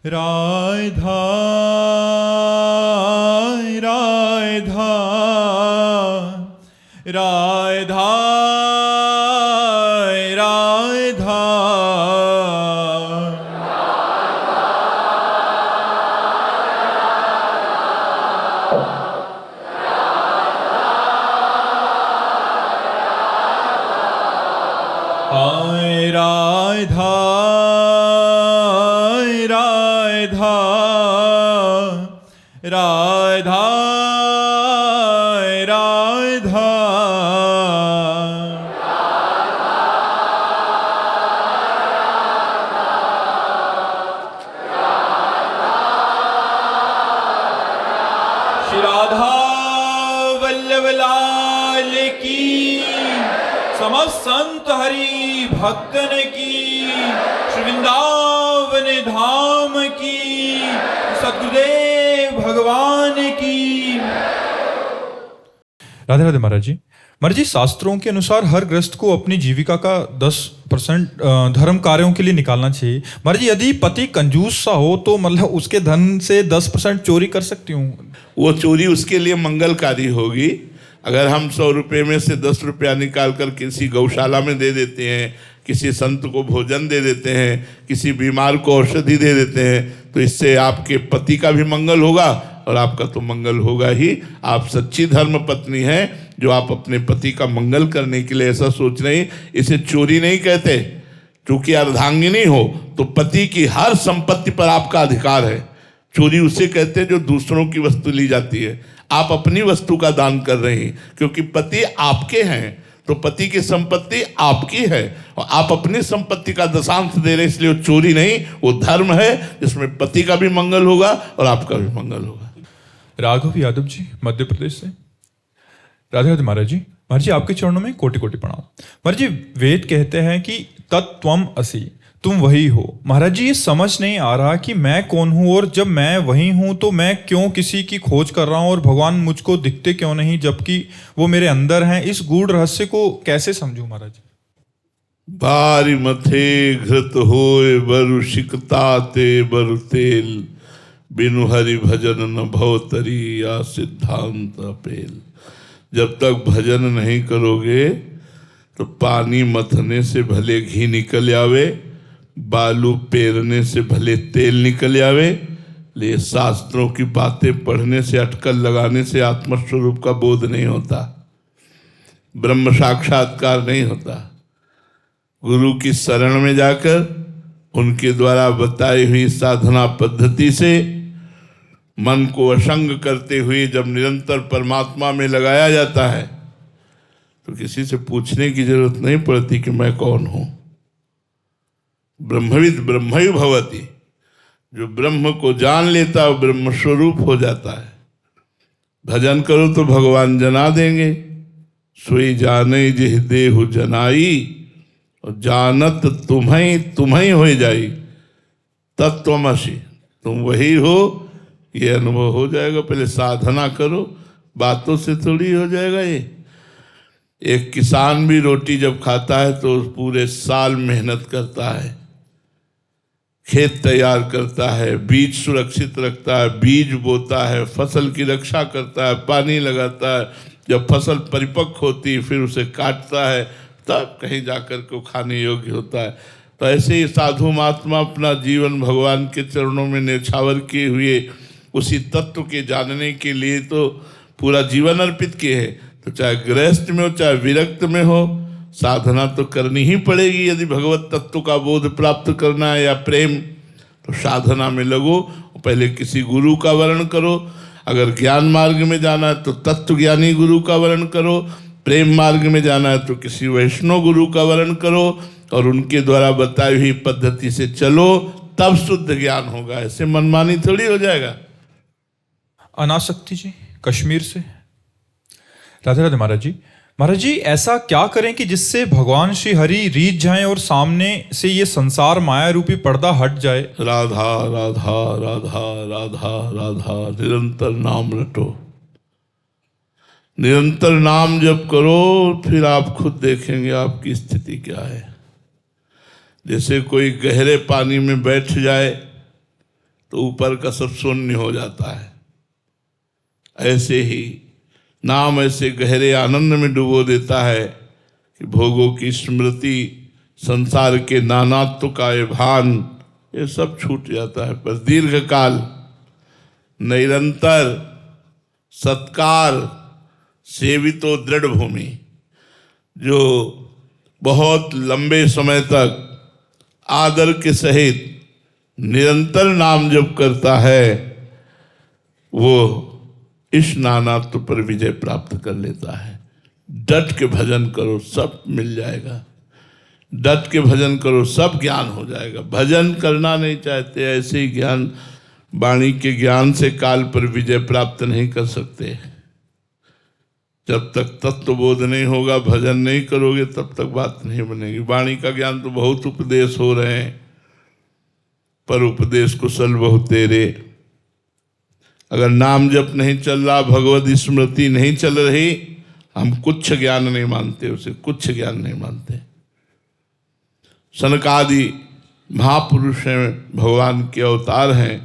राधा राधा राधा राधा हाय राधा राधा राधा राधा श्री राधा वल्लभ लाल की, समस्त संत हरि भक्तन की, श्री वृंदावन धाम की, सतगुरुदेव भगवान की। राधे राधे महाराज जी। महाराज जी, शास्त्रों के अनुसार हर गृहस्थ को अपनी जीविका का 10% धर्म कार्यों के लिए निकालना चाहिए। महाराज जी, यदि पति कंजूस सा हो तो मतलब उसके धन से 10% चोरी कर सकती हूँ? वो चोरी उसके लिए मंगलकारी होगी। अगर हम 100 रुपये में से 10 रुपया निकाल कर किसी गौशाला में दे देते हैं, किसी संत को भोजन दे देते हैं, किसी बीमार को औषधि दे देते हैं, तो इससे आपके पति का भी मंगल होगा और आपका तो मंगल होगा ही। आप सच्ची धर्म पत्नी हैं जो आप अपने पति का मंगल करने के लिए ऐसा सोच रही। इसे चोरी नहीं कहते, क्योंकि अर्धांगिनी हो तो पति की हर संपत्ति पर आपका अधिकार है। चोरी उसे कहते हैं जो दूसरों की वस्तु ली जाती है। आप अपनी वस्तु का दान कर रहे हैं, क्योंकि पति आपके हैं तो पति की संपत्ति आपकी है और आप अपनी संपत्ति का दशांश दे रहे हैं। इसलिए वो चोरी नहीं, वो धर्म है जिसमें पति का भी मंगल होगा और आपका भी मंगल होगा। राघव यादव जी, मध्य प्रदेश से। राधे राधे महाराज जी। महाराज जी, आपके चरणों में कोटि कोटि प्रणाम। महाराज जी, वेद कहते हैं कि तत्त्वम असि, तुम वही हो। महाराज जी, ये समझ नहीं आ रहा कि मैं कौन हूं, और जब मैं वही हूं तो मैं क्यों किसी की खोज कर रहा हूं और भगवान मुझको दिखते क्यों नहीं जबकि वो मेरे अंदर हैं? इस गूढ़ रहस्य को कैसे समझूं महाराज? बारी मथे घृत होए बरु शिकता ते बरु तेल, बिनु हरि भजन न भवतरी या सिद्धांत अपेल। जब तक भजन नहीं करोगे तो पानी मथने से भले घी निकल आवे, बालू पेरने से भले तेल निकल आवे, ले शास्त्रों की बातें पढ़ने से, अटकल लगाने से आत्मस्वरूप का बोध नहीं होता, ब्रह्म साक्षात्कार नहीं होता। गुरु की शरण में जाकर उनके द्वारा बताई हुई साधना पद्धति से मन को असंग करते हुए जब निरंतर परमात्मा में लगाया जाता है तो किसी से पूछने की जरूरत नहीं पड़ती कि मैं कौन हूं। ब्रह्मविद ब्रह्मयु भवति, जो ब्रह्म को जान लेता है वो ब्रह्म स्वरूप हो जाता है। भजन करो तो भगवान जना देंगे। सोई जाने जिह देहु जनाई, और जानत तुम्हें तुम्हें हो जाई। तत्त्वमसि, तुम वही हो, ये अनुभव हो जाएगा। पहले साधना करो, बातों से थोड़ी हो जाएगा ये। एक किसान भी रोटी जब खाता है तो पूरे साल मेहनत करता है, खेत तैयार करता है, बीज सुरक्षित रखता है, बीज बोता है, फसल की रक्षा करता है, पानी लगाता है। जब फसल परिपक्व होती है फिर उसे काटता है, तब कहीं जाकर के खाने योग्य होता है। तो ऐसे ही साधु महात्मा अपना जीवन भगवान के चरणों में न्यौछावर किए हुए उसी तत्व के जानने के लिए तो पूरा जीवन अर्पित किए हैं। तो चाहे गृहस्थ में हो चाहे विरक्त में हो, साधना तो करनी ही पड़ेगी। यदि भगवत तत्व का बोध प्राप्त करना है या प्रेम, तो साधना में लगो। पहले किसी गुरु का वर्ण करो। अगर ज्ञान मार्ग में जाना है तो तत्व ज्ञानी गुरु का वर्ण करो। प्रेम मार्ग में जाना है तो किसी वैष्णव गुरु का वर्ण करो और उनके द्वारा बताई हुई पद्धति से चलो, तब शुद्ध ज्ञान होगा। ऐसे मनमानी थोड़ी हो जाएगा। अनासक्ति जी, कश्मीर से। राधे राधे महाराज जी। महाराज जी, ऐसा क्या करें कि जिससे भगवान श्री हरि रीझ जाएं और सामने से ये संसार माया रूपी पर्दा हट जाए? राधा राधा राधा राधा राधा, निरंतर नाम रटो, निरंतर नाम जप करो, फिर आप खुद देखेंगे आपकी स्थिति क्या है। जैसे कोई गहरे पानी में बैठ जाए तो ऊपर का सब शून्य हो जाता है। ऐसे ही नाम ऐसे गहरे आनंद में डुबो देता है कि भोगों की स्मृति, संसार के नानात्व का ये भान, ये सब छूट जाता है। पर दीर्घ काल निरंतर सत्कार सेवितो दृढ़ भूमि, जो बहुत लंबे समय तक आदर के सहित निरंतर नाम जप करता है, वो इस नानात्व पर विजय प्राप्त कर लेता है। डट के भजन करो, सब मिल जाएगा। डट के भजन करो, सब ज्ञान हो जाएगा। भजन करना नहीं चाहते, ऐसे ही ज्ञान, वाणी के ज्ञान से काल पर विजय प्राप्त नहीं कर सकते। जब तक तत्वबोध नहीं होगा, भजन नहीं करोगे, तब तक बात नहीं बनेगी। वाणी का ज्ञान तो बहुत उपदेश हो रहे हैं, पर उपदेश कुशल बहु तेरे। अगर नाम जप नहीं चल रहा, भगवत स्मृति नहीं चल रही, हम कुछ ज्ञान नहीं मानते, उसे कुछ ज्ञान नहीं मानते। सनकादि महापुरुष हैं, भगवान के अवतार हैं,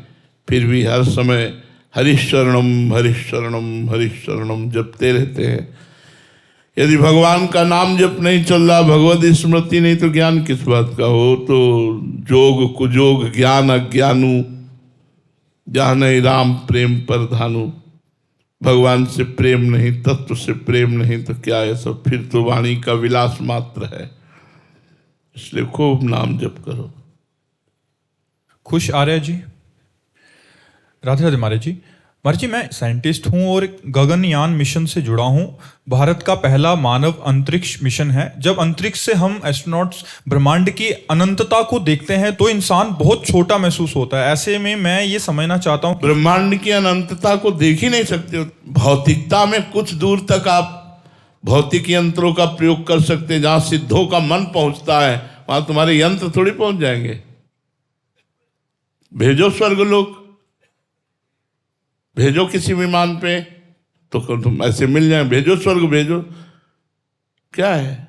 फिर भी हर समय हरिशरणम हरिशरणम हरिशरणम जपते रहते हैं। यदि भगवान का नाम जप नहीं चल रहा, भगवत स्मृति नहीं, तो ज्ञान किस बात का हो? तो जोग कुजोग ज्ञान अज्ञानु, जहाँ नहीं राम प्रेम पर धानु। भगवान से प्रेम नहीं, तत्व से प्रेम नहीं, तो क्या है सब? फिर तो वाणी का विलास मात्र है। इसलिए खूब नाम जप करो। खुश आर्य जी, राधे राधे महाराज जी। महाराज जी, मैं साइंटिस्ट हूं और एक गगनयान मिशन से जुड़ा हूं। भारत का पहला मानव अंतरिक्ष मिशन है। जब अंतरिक्ष से हम एस्ट्रोनॉट्स ब्रह्मांड की अनंतता को देखते हैं तो इंसान बहुत छोटा महसूस होता है। ऐसे में मैं ये समझना चाहता हूं, ब्रह्मांड की अनंतता को देख ही नहीं सकते हो। भौतिकता में कुछ दूर तक आप भौतिक यंत्रों का प्रयोग कर सकते हैं। जहां सिद्धों का मन पहुंचता है, वहां तुम्हारे यंत्र थोड़ी पहुंच जाएंगे। भेजो स्वर्गलोक, भेजो किसी विमान पे, तो तुम ऐसे मिल जाए। भेजो स्वर्ग, भेजो। क्या है?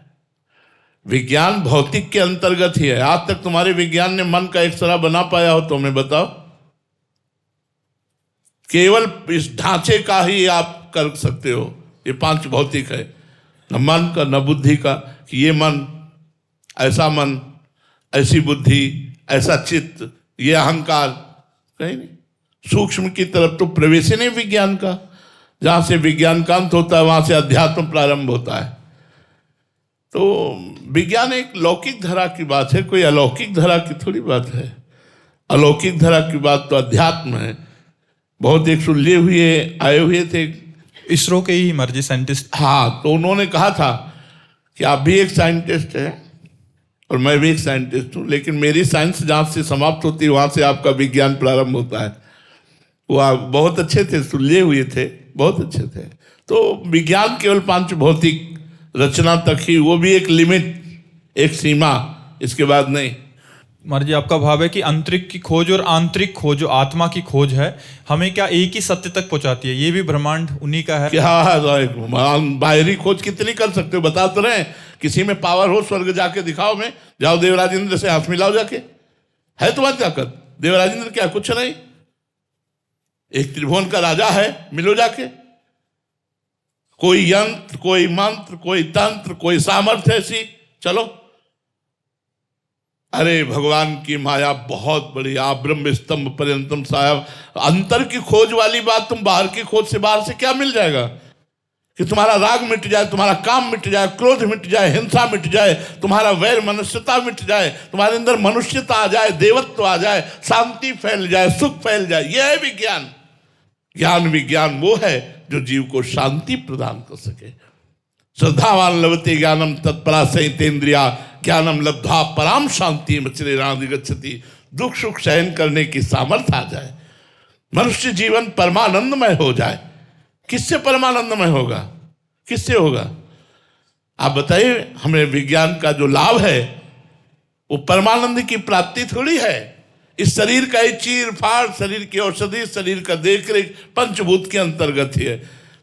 विज्ञान भौतिक के अंतर्गत ही है। आज तक तुम्हारे विज्ञान ने मन का एक्सरा बना पाया हो तो हमें बताओ। केवल इस ढांचे का ही आप कर सकते हो। ये पांच भौतिक है, न मन का न बुद्धि का, कि ये मन, ऐसा मन, ऐसी बुद्धि, ऐसा चित्त, ये अहंकार, कहीं नहीं। सूक्ष्म की तरफ तो प्रवेश ही नहीं विज्ञान का। जहां से विज्ञान का अंत होता है, वहां से अध्यात्म प्रारंभ होता है। तो विज्ञान एक लौकिक धरा की बात है, कोई अलौकिक धरा की थोड़ी बात है। अलौकिक धरा की बात तो अध्यात्म है। बहुत एक सुलझे हुए आए हुए थे इसरो के ही मर्जी साइंटिस्ट। हाँ, तो उन्होंने कहा था कि आप भी एक साइंटिस्ट हैं और मैं भी एक साइंटिस्ट हूँ, लेकिन मेरी साइंस जहाँ से समाप्त होती है वहाँ से आपका विज्ञान प्रारंभ होता है। वो आप बहुत अच्छे थे, सुलझे हुए थे, बहुत अच्छे थे। तो विज्ञान केवल पांच भौतिक रचना तक ही, वो भी एक लिमिट, एक सीमा, इसके बाद नहीं। महाराज जी, आपका भाव है कि अंतरिक्ष की खोज और आंतरिक खोज, जो आत्मा की खोज है, हमें क्या एक ही सत्य तक पहुंचाती है? ये भी ब्रह्मांड उन्हीं का है। क्या बाहरी खोज कितनी कर सकते हो? बता तो रहे, किसी में पावर हो, स्वर्ग जाके दिखाओ। में जाओ, देवराजेंद्र से हाथ मिलाओ जाके। है तुम्हारी ताकत? देवराजेंद्र क्या कुछ नहीं, एक त्रिभुवन का राजा है, मिलो जाके। कोई यंत्र, कोई मंत्र, कोई तंत्र, कोई सामर्थ्य ऐसी, चलो। अरे भगवान की माया बहुत बड़ी। आप ब्रह्म स्तंभ पर्यंतम साहब, अंतर की खोज वाली बात, तुम बाहर की खोज से बाहर से क्या मिल जाएगा? कि तुम्हारा राग मिट जाए, तुम्हारा काम मिट जाए, क्रोध मिट जाए, हिंसा मिट जाए, तुम्हारा वैर मनुष्यता मिट जाए, तुम्हारे अंदर मनुष्यता आ जाए, देवत्व आ जाए, शांति फैल जाए, सुख फैल जाए। यह है विज्ञान। ज्ञान विज्ञान वो है जो जीव को शांति प्रदान कर सके। श्रद्धावान लभते ज्ञानम तत्परा सहितेन्द्रिया ज्ञानम लब्धा पराम शांति गच्छति। दुख सुख सहन करने की सामर्थ्य आ जाए, मनुष्य जीवन परमानंदमय हो जाए। किससे परमानंदमय होगा? किससे होगा? आप बताइए। हमें विज्ञान का जो लाभ है वो परमानंद की प्राप्ति थोड़ी है। इस शरीर का ही चीर फाड़, शरीर की औषधि, शरीर का देख रेख पंचभूत के अंतर्गत ही है।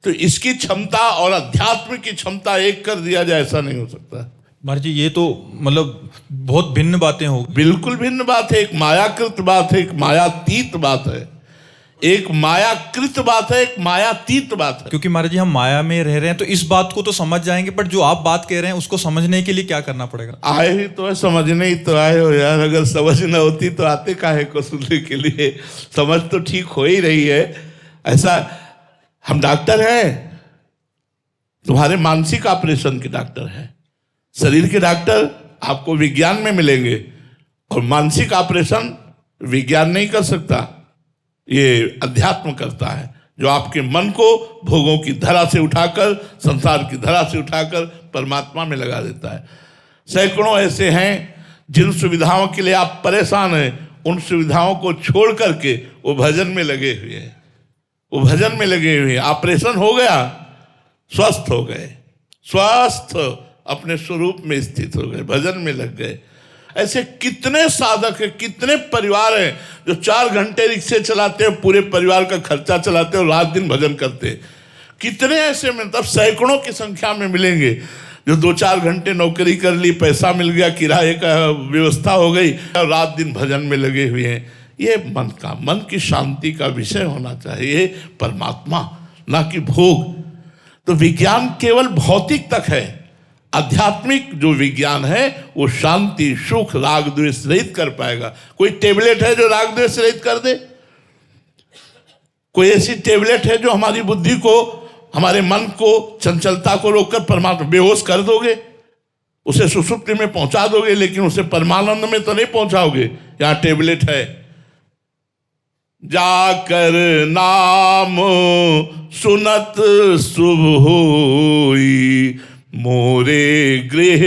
तो इसकी क्षमता और अध्यात्म की क्षमता एक कर दिया जाए, ऐसा नहीं हो सकता। महाराज जी ये तो मतलब बहुत भिन्न बातें हो गई। बिल्कुल भिन्न बात है। एक मायाकृत बात है, एक मायातीत बात है। एक मायाकृत बात है, एक मायातीत बात है। क्योंकि महाराज जी हम माया में रह रहे हैं तो इस बात को तो समझ जाएंगे, पर जो आप बात कह रहे हैं उसको समझने के लिए क्या करना पड़ेगा? आए ही तो है, समझने ही तो आए हो यार। अगर समझ न होती तो आते काहे को सुनने के लिए। समझ तो ठीक हो ही रही है। ऐसा हम डॉक्टर हैं, तुम्हारे मानसिक ऑपरेशन के डॉक्टर हैं। शरीर के डॉक्टर आपको विज्ञान में मिलेंगे और मानसिक ऑपरेशन विज्ञान नहीं कर सकता, ये अध्यात्म करता है, जो आपके मन को भोगों की धरा से उठाकर, संसार की धरा से उठाकर परमात्मा में लगा देता है। सैकड़ों ऐसे हैं जिन सुविधाओं के लिए आप परेशान हैं, उन सुविधाओं को छोड़ करके वो भजन में लगे हुए हैं। वो भजन में लगे हुए हैं। ऑपरेशन हो गया, स्वस्थ हो गए, स्वस्थ अपने स्वरूप में स्थित हो गए, भजन में लग गए। ऐसे कितने साधक हैं, कितने परिवार हैं जो 4 घंटे रिक्शे चलाते हैं, पूरे परिवार का खर्चा चलाते हैं और रात दिन भजन करते हैं। कितने ऐसे मतलब सैकड़ों की संख्या में मिलेंगे जो 2-4 घंटे नौकरी कर ली, पैसा मिल गया, किराए का व्यवस्था हो गई और रात दिन भजन में लगे हुए हैं। ये मन की शांति का विषय होना चाहिए परमात्मा, ना कि भोग। तो विज्ञान केवल भौतिक तक है। आध्यात्मिक जो विज्ञान है वो शांति, सुख, राग द्वेष रहित कर पाएगा। कोई टेबलेट है जो राग द्वेष रहित कर दे? कोई ऐसी टेबलेट है जो हमारी बुद्धि को, हमारे मन को, चंचलता को रोककर परमात्मा बेहोश कर दोगे? उसे सुषुप्ति में पहुंचा दोगे, लेकिन उसे परमानंद में तो नहीं पहुंचाओगे। यहां टेबलेट है, जाकर नाम सुनत शुभ होई, मोरे गृह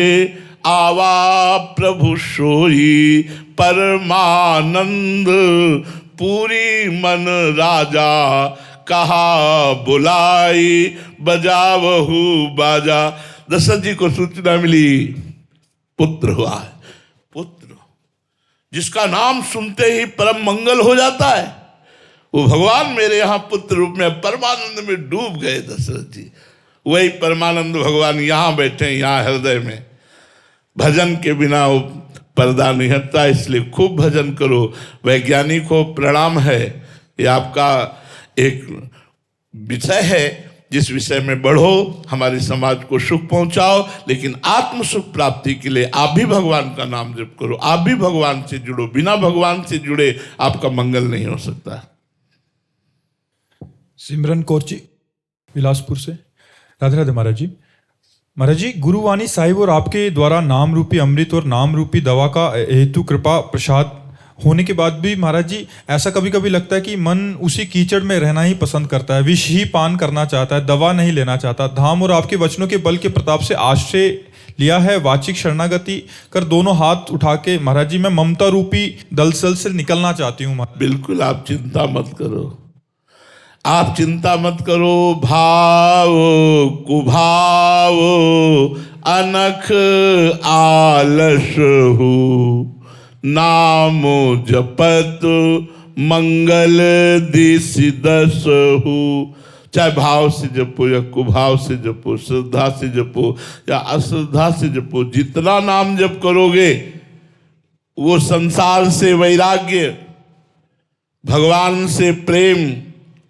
आवा प्रभु सोई, परमानंद पूरी मन राजा, कहा बुलाई बजावहु बाजा। दशरथ जी को सूचना मिली पुत्र हुआ है। पुत्र जिसका नाम सुनते ही परम मंगल हो जाता है, वो भगवान मेरे यहाँ पुत्र रूप में परमानंद में डूब गए दशरथ जी। वही परमानंद भगवान यहाँ बैठे हैं, यहाँ हृदय में। भजन के बिना वो पर्दा नहीं हटता, इसलिए खूब भजन करो। वैज्ञानिक को प्रणाम है, ये आपका एक विषय है, जिस विषय में बढ़ो, हमारे समाज को सुख पहुंचाओ, लेकिन आत्म सुख प्राप्ति के लिए आप भी भगवान का नाम जप करो, आप भी भगवान से जुड़ो। बिना भगवान से जुड़े आपका मंगल नहीं हो सकता। सिमरन कौर जी बिलासपुर से। राधे राधे महाराज जी। महाराज जी, गुरुवाणी साहिब और आपके द्वारा नाम रूपी अमृत और नाम रूपी दवा का हेतु कृपा प्रसाद होने के बाद भी महाराज जी ऐसा कभी कभी लगता है कि मन उसी कीचड़ में रहना ही पसंद करता है, विष ही पान करना चाहता है, दवा नहीं लेना चाहता। धाम और आपके वचनों के बल के प्रताप से आश्रय लिया है, वाचिक शरणागति कर दोनों हाथ उठा के महाराज जी मैं ममता रूपी दलदल से निकलना चाहती हूँ। बिल्कुल आप चिंता मत करो, आप चिंता मत करो। भाव कुभाव अनख आलस हो, नाम जपत मंगल दिस दस हो। चाहे भाव से जपो या कुभाव से जपो, श्रद्धा से जपो या अश्रद्धा से जपो, जितना नाम जप करोगे वो संसार से वैराग्य, भगवान से प्रेम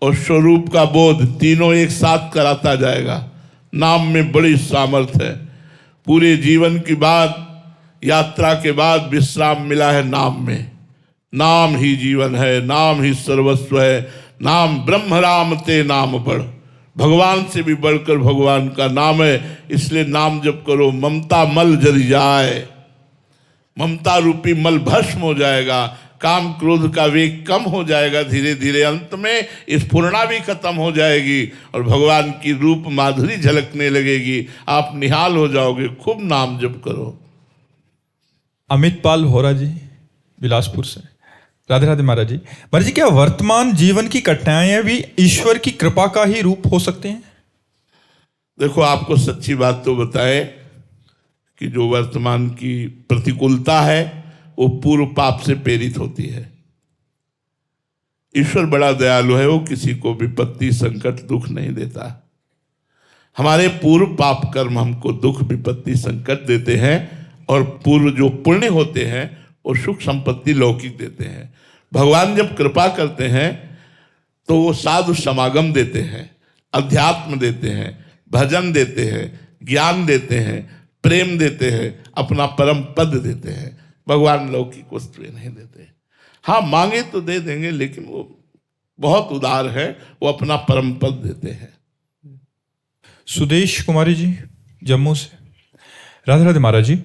और स्वरूप का बोध तीनों एक साथ कराता जाएगा। नाम में बड़ी सामर्थ्य है। पूरे जीवन की बाद, यात्रा के बाद विश्राम मिला है नाम में। नाम ही जीवन है, नाम ही सर्वस्व है। नाम ब्रह्म राम ते नाम बढ़, भगवान से भी बढ़कर भगवान का नाम है। इसलिए नाम जप करो, ममता मल जल जाए, ममता रूपी मल भस्म हो जाएगा, काम क्रोध का वेग कम हो जाएगा धीरे धीरे। अंत में स्फुरणा भी खत्म हो जाएगी और भगवान की रूप माधुरी झलकने लगेगी, आप निहाल हो जाओगे। खूब नाम जप करो। अमित पाल होरा जी बिलासपुर से। राधे राधे महाराज जी। महाराज जी, क्या वर्तमान जीवन की कठिनाइयां भी ईश्वर की कृपा का ही रूप हो सकते हैं? देखो, आपको सच्ची बात तो बताए कि जो वर्तमान की प्रतिकूलता है वो पूर्व पाप से प्रेरित होती है। ईश्वर बड़ा दयालु है, वो किसी को विपत्ति, संकट, दुख नहीं देता। हमारे पूर्व पाप कर्म हमको दुख विपत्ति संकट देते हैं, और पूर्व जो पुण्य होते हैं वो सुख संपत्ति लौकिक देते हैं। भगवान जब कृपा करते हैं तो वो साधु समागम देते हैं, अध्यात्म देते हैं, भजन देते हैं, ज्ञान देते हैं, प्रेम देते हैं, अपना परम पद देते हैं। भगवान लौकिक वस्तुएं नहीं देते। हाँ, मांगे तो दे देंगे, लेकिन वो बहुत उदार है, वो अपना परम पद देते हैं। सुदेश कुमारी जी जम्मू से, राधे राधे महाराज जी।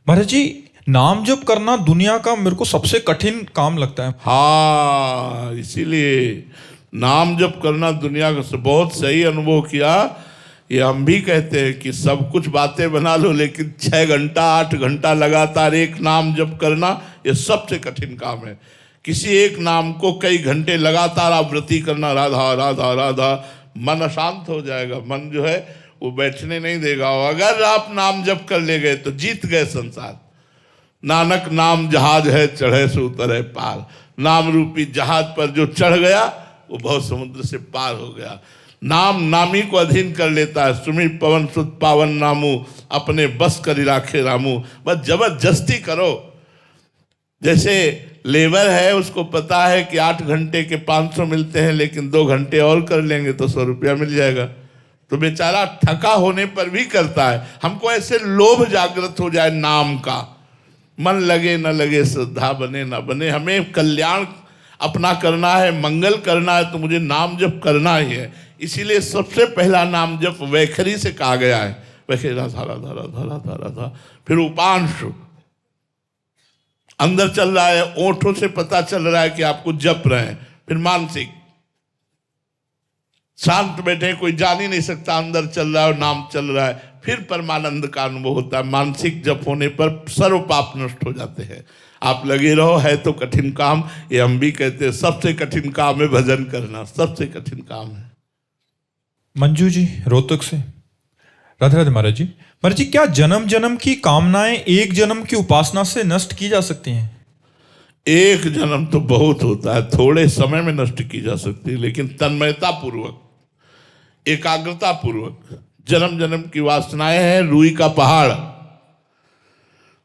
महाराज जी, नाम जप करना दुनिया का मेरे को सबसे कठिन काम लगता है। हाँ, इसीलिए नाम जप करना दुनिया का बहुत सही अनुभव किया। ये हम भी कहते हैं कि सब कुछ बातें बना लो, लेकिन 6 घंटा 8 घंटा लगातार एक नाम जप करना ये सबसे कठिन काम है। किसी एक नाम को कई घंटे लगातार आवृत्ति करना, राधा राधा राधा, मन अशांत हो जाएगा, मन जो है वो बैठने नहीं देगा। और अगर आप नाम जप कर ले गए तो जीत गए संसार। नानक नाम जहाज है, चढ़े से उतरे पार। नाम रूपी जहाज पर जो चढ़ गया वो बहुत समुद्र से पार हो गया। नाम नामी को अधीन कर लेता है। सुमिर पवन सुत पावन नामू, अपने बस करी राखे रामू। बस जबरदस्ती करो। जैसे लेबर है, उसको पता है कि 8 घंटे के 500 मिलते हैं, लेकिन 2 घंटे और कर लेंगे तो 100 रुपया मिल जाएगा, तो बेचारा थका होने पर भी करता है। हमको ऐसे लोभ जागृत हो जाए नाम का, मन लगे न लगे, श्रद्धा बने न बने, हमें कल्याण अपना करना है, मंगल करना है, तो मुझे नाम जप करना ही है। इसीलिए सबसे पहला नाम जप वैखरी से कहा गया है। वैखरी राधा राधा राधा राधा राधा, फिर उपांशु अंदर चल रहा है, ओंठों से पता चल रहा है कि आपको जप रहे हैं। फिर मानसिक, शांत बैठे, कोई जान ही नहीं सकता अंदर चल रहा है और नाम चल रहा है। फिर परमानंद का अनुभव होता है। मानसिक जप होने पर सर्व पाप नष्ट हो जाते हैं। आप लगे रहो, है तो कठिन काम। ये हम भी कहते हैं सबसे कठिन काम है भजन करना, सबसे कठिन काम है। मंजू जी रोहतक से, राधे राधे महाराज जी। महाराज जी, क्या जन्म जन्म की कामनाएं एक जन्म की उपासना से नष्ट की जा सकती हैं? एक जन्म तो बहुत होता है, थोड़े समय में नष्ट की जा सकती है, लेकिन तन्मयता पूर्वक, एकाग्रता पूर्वक। जन्म जन्म की वासनाएं हैं रूई का पहाड़,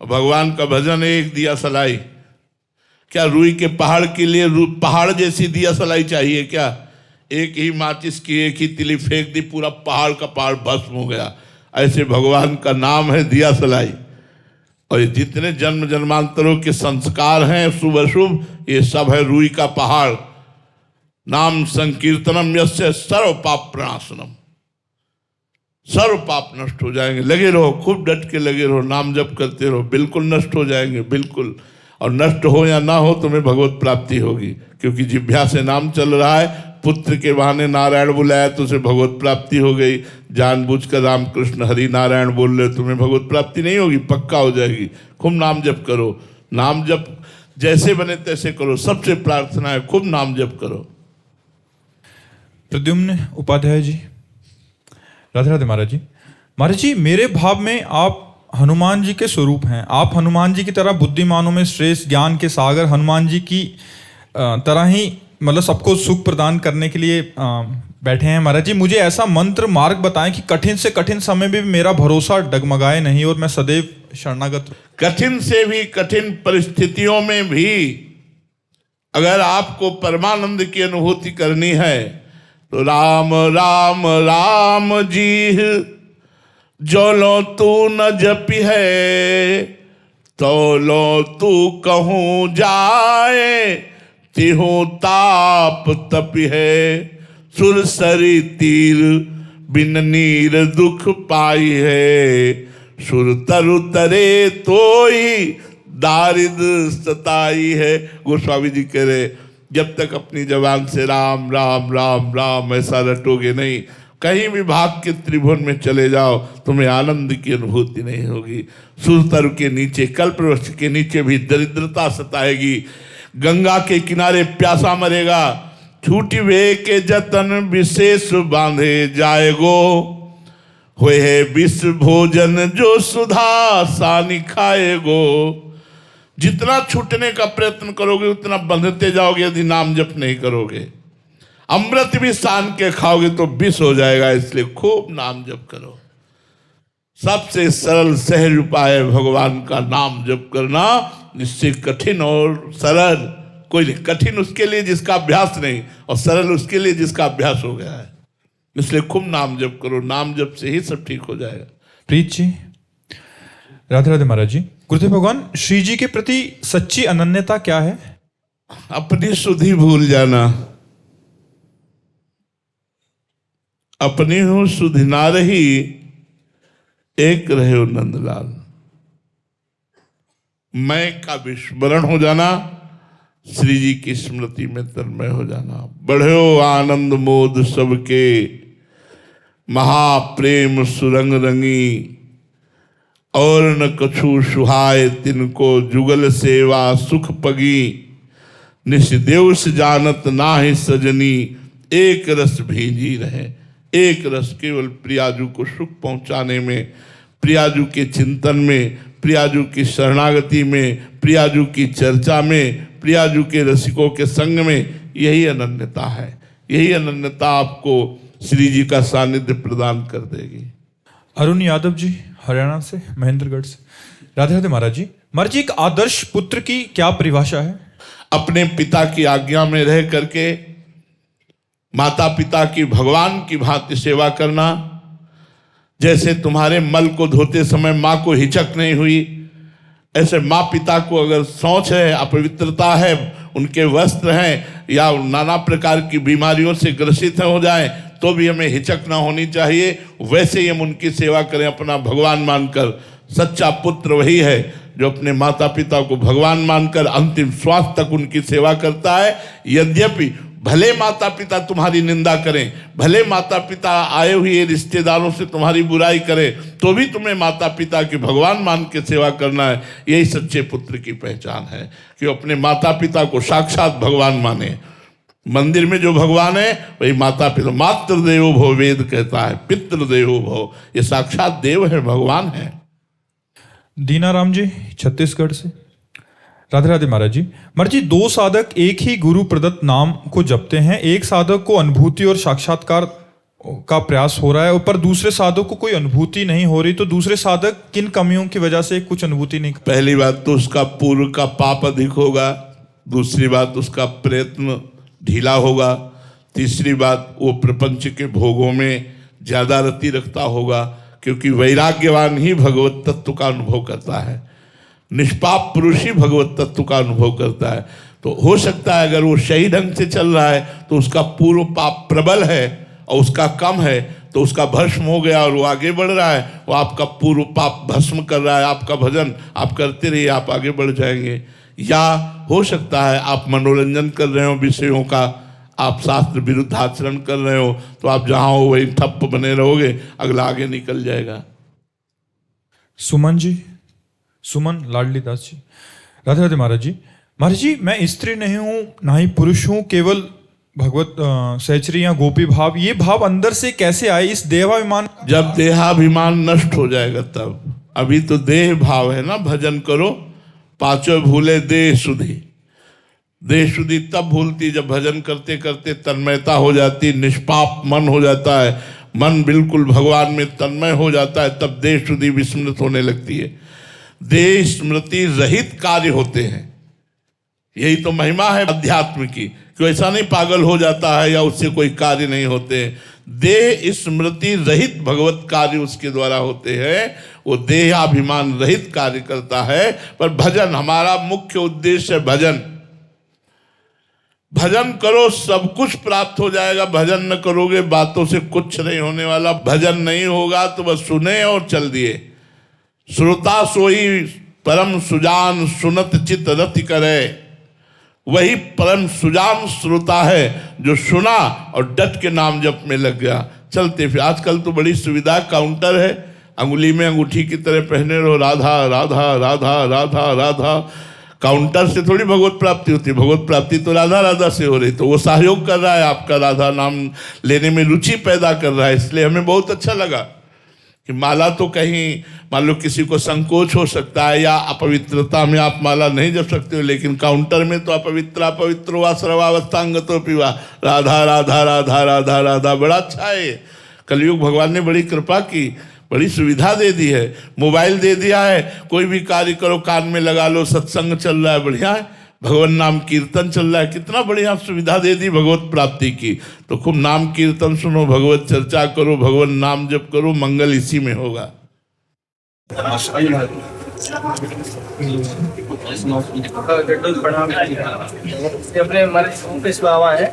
और भगवान का भजन है एक दिया सलाई। क्या रूई के पहाड़ के लिए पहाड़ जैसी दिया सलाई चाहिए क्या? एक ही माचिस की एक ही तिली फेंक दी, पूरा पहाड़ का पहाड़ भस्म हो गया। ऐसे भगवान का नाम है दिया सलाई। और ये जितने जन्म जन्मांतरों के संस्कार हैं शुभ अशुभ, ये सब है रूई का पहाड़। नाम संकीर्तनम यस्य सर्व पाप प्रणाशनम, सर्व पाप नष्ट हो जाएंगे। लगे रहो, खूब डट के लगे रहो, नाम जप करते रहो, बिल्कुल नष्ट हो जाएंगे, बिल्कुल। और नष्ट हो या ना हो, तुम्हें भगवत प्राप्ति होगी, क्योंकि जिह्वा से नाम चल रहा है। पुत्र के बहाने नारायण बुलाया तो उसे भगवत प्राप्ति हो गई। जानबूझकर रामकृष्ण हरि नारायण बोल रहे, तुम्हें भगवत प्राप्ति नहीं होगी, पक्का हो जाएगी। खूब नाम जप करो, नाम जप जैसे बने तैसे करो, सबसे प्रार्थना है खूब नाम जप करो। प्रद्युम्न उपाध्याय जी, राधे राधे महाराज जी। महाराज जी, मेरे भाव में आप हनुमान जी के स्वरूप हैं। आप हनुमान जी की तरह बुद्धिमानों में श्रेष्ठ, ज्ञान के सागर, हनुमान जी की तरह ही मतलब सबको सुख प्रदान करने के लिए बैठे हैं। महाराज जी, मुझे ऐसा मंत्र मार्ग बताएं कि कठिन से कठिन समय में भी मेरा भरोसा डगमगाए नहीं और मैं सदैव शरणागत। कठिन से भी कठिन परिस्थितियों में भी अगर आपको परमानंद की अनुभूति करनी है तो राम राम राम जी जो लो तू न जपी है, तो लो तू कहूँ जाए, तिहु ताप तपि है। सुरसरी तीर बिन नीर दुख पाई है, सुर तरु तरे तोई दारिद्र सताई है। गोस्वामी जी कह रहे, जब तक अपनी जबान से राम राम राम राम ऐसा रटोगे नहीं, कहीं भी भाग के त्रिभुवन में चले जाओ, तुम्हें आनंद की अनुभूति नहीं होगी। सुरतर के नीचे, कल्पवृक्ष के नीचे भी दरिद्रता सताएगी। गंगा के किनारे प्यासा मरेगा, छूटी वे के जतन विशेष बांधे जाएगो। होए है विष भोजन जो सुधा सानी खाएगो। जितना छूटने का प्रयत्न करोगे उतना बंधते जाओगे यदि नाम जप नहीं करोगे। अमृत भी सान के खाओगे तो विष हो जाएगा, इसलिए खूब नाम जप करो। सबसे सरल सहज उपाय है भगवान का नाम जप करना। निश्चय कठिन और सरल कोई नहीं, कठिन उसके लिए जिसका अभ्यास नहीं, और सरल उसके लिए जिसका अभ्यास हो गया है। इसलिए खूब नाम जप करो, नाम जप से ही सब ठीक हो जाएगा। प्रीत जी, राधे राधे महाराज जी। गुरुदेव भगवान, श्री जी के प्रति सच्ची अनन्यता क्या है? अपनी सुधि भूल जाना। अपनी हो सुधि ना रही, एक रहे हो नंदलाल। मैं का विस्मरण हो जाना, श्री जी की स्मृति में तन्मय हो जाना। बढ़ो आनंद मोद सबके, महाप्रेम सुरंग रंगी। और न कछु सुहाय तिनको, जुगल सेवा सुख पगी। निष्देव से जानत नाहि सजनी, एक रस भींजी रहे। एक रस केवल प्रियाजू को सुख पहुंचाने में, प्रियाजू के चिंतन में, प्रियाजू की शरणागति में, प्रियाजू की चर्चा में, प्रियाजू के रसिकों के संग में, यही अनन्यता है। यही अनन्यता आपको श्री जी का सानिध्य प्रदान कर देगी। अरुण यादव जी, हरियाणा से, महेंद्रगढ़ से। राधे राधे महाराज जी। महाराज जी, एक आदर्श पुत्र की क्या परिभाषा है? अपने पिता की आज्ञा में रह करके माता पिता की भगवान की भांति सेवा करना। जैसे तुम्हारे मल को धोते समय माँ को हिचक नहीं हुई, ऐसे माँ पिता को अगर शौच है, अपवित्रता है, उनके वस्त्र हैं या नाना प्रकार की बीमारियों से ग्रसित हो जाए तो भी हमें हिचक ना होनी चाहिए। वैसे ही हम उनकी सेवा करें अपना भगवान मानकर। सच्चा पुत्र वही है जो अपने माता पिता को भगवान मानकर अंतिम श्वास तक उनकी सेवा करता है। यद्यपि भले माता पिता तुम्हारी निंदा करें, भले माता पिता आए हुए रिश्तेदारों से तुम्हारी बुराई करें, तो भी तुम्हें माता पिता की भगवान मान के सेवा करना है। यही सच्चे पुत्र की पहचान है कि अपने माता पिता को साक्षात भगवान माने। मंदिर में जो भगवान है वही माता पिता। मातृ देवो भव वेद कहता है, पितृ देवो भव, ये साक्षात देव है, भगवान है। दीनाराम जी, छत्तीसगढ़ से। राधे राधे महाराज जी। महाराज जी, दो साधक एक ही गुरु प्रदत्त नाम को जपते हैं। एक साधक को अनुभूति और साक्षात्कार का प्रयास हो रहा है, पर दूसरे साधक को कोई अनुभूति नहीं हो रही, तो दूसरे साधक किन कमियों की वजह से कुछ अनुभूति नहीं? पहली बात तो उसका पूर्व का पाप अधिक होगा। दूसरी बात उसका प्रयत्न ढीला होगा। तीसरी बात वो प्रपंच के भोगों में ज्यादा रति रखता होगा, क्योंकि वैराग्यवान ही भगवत तत्व का अनुभव करता है। निष्पाप पुरुष ही भगवत तत्व का अनुभव करता है। तो हो सकता है अगर वो सही ढंग से चल रहा है तो उसका पूर्व पाप प्रबल है और उसका कम है, तो उसका भस्म हो गया और वो आगे बढ़ रहा है। वो आपका पूर्व पाप भस्म कर रहा है। आपका भजन आप करते रहिए, आप आगे बढ़ जाएंगे। या हो सकता है आप मनोरंजन कर रहे हो विषयों का, आप शास्त्र विरुद्ध आचरण कर रहे हो, तो आप जहाँ हो वही ठप्प बने रहोगे, अगला आगे निकल जाएगा। सुमन जी, सुमन लाडली दास जी। राधे राधे महाराज जी। महाराज जी, मैं स्त्री नहीं हूँ ना ही पुरुष हूँ, केवल भगवत सहचरी या गोपी भाव, ये भाव अंदर से कैसे आए? इस देहाभिमान, जब देहाभिमान नष्ट हो जाएगा तब। अभी तो देह भाव है ना। भजन करो, पांचों भूले देह शुद्धि। देह शुद्धि तब भूलती जब भजन करते करते तन्मयता हो जाती, निष्पाप मन हो जाता है, मन बिल्कुल भगवान में तन्मय हो जाता है, तब देह शुद्धि विस्मृत होने लगती है। देह स्मृति रहित कार्य होते हैं। यही तो महिमा है अध्यात्म की, कि ऐसा नहीं पागल हो जाता है या उससे कोई कार्य नहीं होते। देह स्मृति रहित भगवत कार्य उसके द्वारा होते हैं। वो देहाभिमान रहित कार्य करता है। पर भजन, हमारा मुख्य उद्देश्य है भजन। भजन करो, सब कुछ प्राप्त हो जाएगा। भजन न करोगे, बातों से कुछ नहीं होने वाला। भजन नहीं होगा तो बस सुने और चल दिए। श्रोता सोई परम सुजान, सुनत चित रति करे। वही परम सुजान श्रोता है जो सुना और डट के नाम जप में लग गया। चलते फिर आजकल तो बड़ी सुविधा, काउंटर है, अंगुली में अंगूठी की तरह पहने रहो, राधा राधा राधा राधा राधा। काउंटर से थोड़ी भगवत प्राप्ति होती है। भगवत प्राप्ति तो राधा राधा से हो रही। तो वो सहयोग कर रहा है, आपका राधा नाम लेने में रुचि पैदा कर रहा है। इसलिए हमें बहुत अच्छा लगा कि माला तो कहीं मान लो किसी को संकोच हो सकता है या अपवित्रता में आप माला नहीं जप सकते हो, लेकिन काउंटर में तो अपवित्र वा सर्वावस्थांगतो पिवा राधा राधा राधा राधा राधा। बड़ा अच्छा है, कलयुग भगवान ने बड़ी कृपा की, बड़ी सुविधा दे दी है, मोबाइल दे दिया है, कोई भी कार्य करो कान में लगा लो, सत्संग चल रहा है, बढ़िया है, भगवान नाम कीर्तन चल रहा है, कितना बढ़िया सुविधा दे दी भगवत प्राप्ति की। तो खूब नाम कीर्तन सुनो, भगवत चर्चा करो, भगवान नाम जप करो, मंगल इसी में होगा। अपने हमारे ऑफिस बाबा है।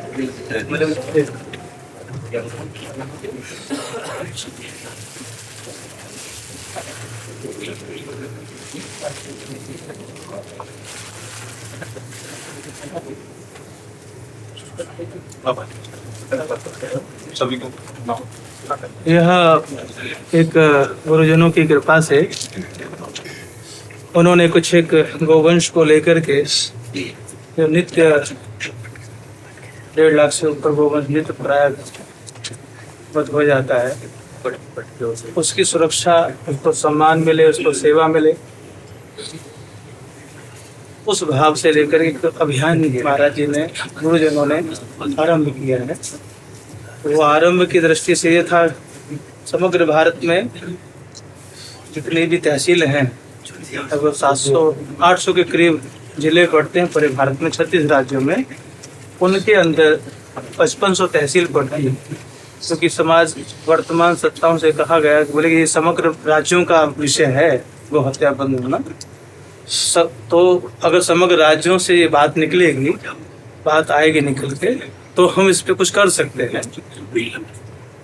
सभी को यह एक गुरुजनों की कृपा से उन्होंने कुछ एक गौवंश को लेकर के जो नित्य 1.5 लाख से ऊपर गौवंश नित्य प्राय वध हो जाता है, उसकी सुरक्षा, उसको सम्मान मिले, उसको सेवा मिले, उस भाव से लेकर एक अभियान महाराज जी ने, गुरुजनों ने आरंभ किया है। वो आरंभ की दृष्टि से ये था, समग्र भारत में जितनी भी तहसील हैं, लगभग 700-800 के करीब जिले पड़ते हैं पूरे भारत में, 36 राज्यों में, उनके अंदर 5500 तहसील पड़ती है। क्योंकि समाज वर्तमान सत्ताओं से कहा गया, बोले कि ये समग्र राज्यों का विषय है गौ हत्या बंद होना। तो अगर समग्र राज्यों से ये बात निकलेगी, बात आएगी निकल के, तो हम इस पे कुछ कर सकते हैं।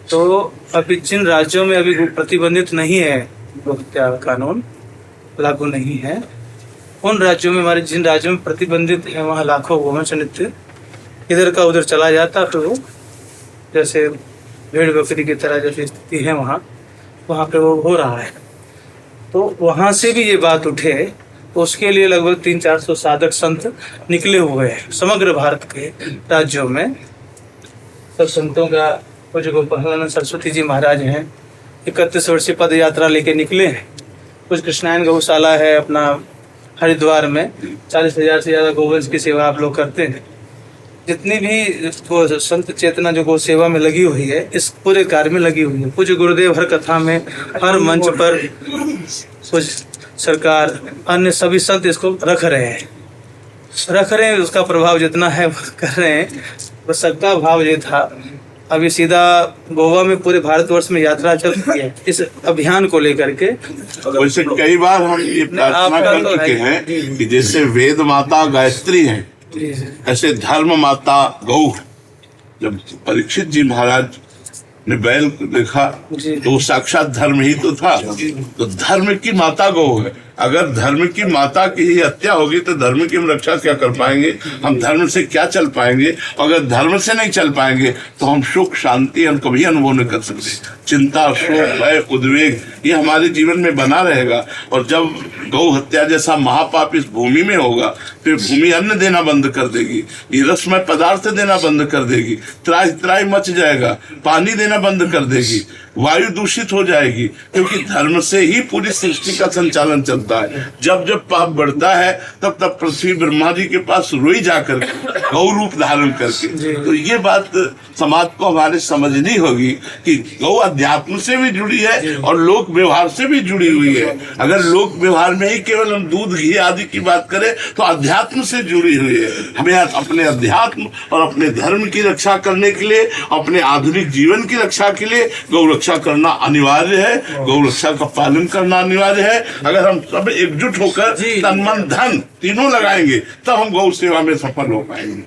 तो अभी जिन राज्यों में अभी प्रतिबंधित नहीं है, गौ हत्या कानून लागू नहीं है, उन राज्यों में, हमारे जिन राज्यों में प्रतिबंधित है, वहाँ लाखों गोवंश नित्य इधर का उधर चला जाता, तो वो जैसे भेड़ बकरी की तरह जैसी स्थिति है वहाँ पे वो हो रहा है। तो वहाँ से भी ये बात उठे, तो उसके लिए लगभग 300-400 साधक संत निकले हुए हैं समग्र भारत के राज्यों में। सब संतों का पूज्य गोपालानंद सरस्वती जी महाराज हैं, 31 वर्षीय पद यात्रा लेके निकले हैं। कुछ कृष्णायन गौशाला है अपना हरिद्वार में, 40,000 से ज़्यादा गोवंश की सेवा आप लोग करते हैं। जितनी भी वो संत चेतना जो गौ सेवा में लगी हुई है, इस पूरे कार्य में लगी हुई है। पूज्य गुरुदेव हर कथा में, हर मंच पर कुछ सरकार, अन्य सभी संत इसको रख रहे हैं, उसका प्रभाव जितना है कर रहे हैं। वो सबका भाव ये था, अभी सीधा गोवा में पूरे भारतवर्ष में यात्रा चल रही है इस अभियान को लेकर के। वैसे कई बार हम ये प्रार्थना कर चुके हैं कि जैसे वेद माता गायत्री है, ऐसे धर्म माता गौ। जब परीक्षित जी महाराज ने बैल देखा तो साक्षात धर्म ही तो था। तो धर्म की माता गौ है। अगर धर्म की माता की ही हत्या होगी तो धर्म की हम रक्षा क्या कर पाएंगे, हम धर्म से क्या चल पाएंगे। अगर धर्म से नहीं चल पाएंगे तो हम सुख शांति हम कभी अनुभव नहीं कर सकते। चिंता, शोक, भय, उद्वेग ये हमारे जीवन में बना रहेगा। और जब गौ हत्या जैसा महापाप इस भूमि में होगा, फिर भूमि अन्न देना बंद कर देगी, ये रसमय पदार्थ देना बंद कर देगी, त्राही त्राही मच जाएगा, पानी देना बंद कर देगी, वायु दूषित हो जाएगी। क्योंकि धर्म से ही पूरी सृष्टि का संचालन चलता है। जब जब पाप बढ़ता है तब तब पृथ्वी ब्रह्मा जी के पास रोई जाकर गौ रूप धारण करके। तो ये बात समाज को हमारे समझनी होगी कि गौ अध्यात्म से भी जुड़ी है और लोक व्यवहार से भी जुड़ी हुई है। अगर लोक व्यवहार में ही केवल हम दूध घी आदि की बात करें तो अध्यात्म से जुड़ी हुई है। हमें अपने अध्यात्म और अपने धर्म की रक्षा करने के लिए, अपने आधुनिक जीवन की रक्षा के लिए गौ रक्षा करना अनिवार्य है, गौ रक्षा का पालन करना अनिवार्य है। अगर हम सब एकजुट होकर तन मन धन तीनों लगाएंगे तब हम गौ सेवा में सफल हो पाएंगे।